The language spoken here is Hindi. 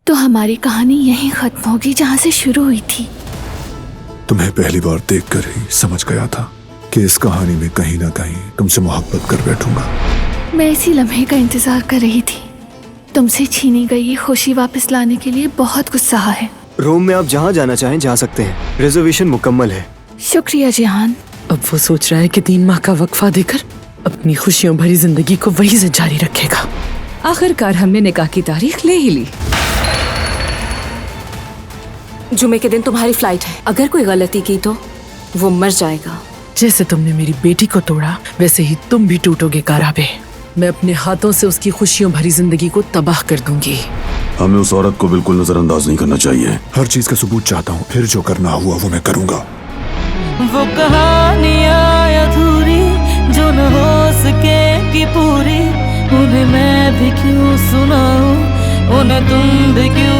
तो हमारी कहानी यहीं खत्म होगी जहाँ से शुरू हुई थी। तुम्हें पहली बार देखकर ही समझ गया था कि इस कहानी में कहीं ना कहीं तुमसे मोहब्बत कर बैठूंगा। मैं इसी लम्हे का इंतजार कर रही थी। तुमसे छीनी गई ये खुशी वापस लाने के लिए बहुत गुस्सा है। रोम में आप जहाँ जाना चाहें जा सकते हैं, रिजर्वेशन मुकम्मल है। शुक्रिया जिहान। अब वो सोच रहा है कि 3 माह का वक्फा देकर अपनी खुशियों भरी जिंदगी को वहीं से जारी रखेगा। आखिरकार हमने निकाह की तारीख ले ही ली। जुमे के दिन तुम्हारी फ्लाइट है। अगर कोई गलती की तो वो मर जाएगा। जैसे तुमने मेरी बेटी को तोड़ा वैसे ही तुम भी टूटोगे काराबे। मैं अपने हाथों से उसकी खुशियों भरी जिंदगी को तबाह कर दूंगी। हमें उस औरत को बिल्कुल नजरअंदाज नहीं करना चाहिए। हर चीज का सबूत चाहता हूँ, फिर जो करना हुआ वो मैं करूँगा। वो कहानियाँ अधूरी जो न हो सकेगी पूरी, उन्हें मैं भी क्यों सुनाऊं, उन्हें तुम भी क्यों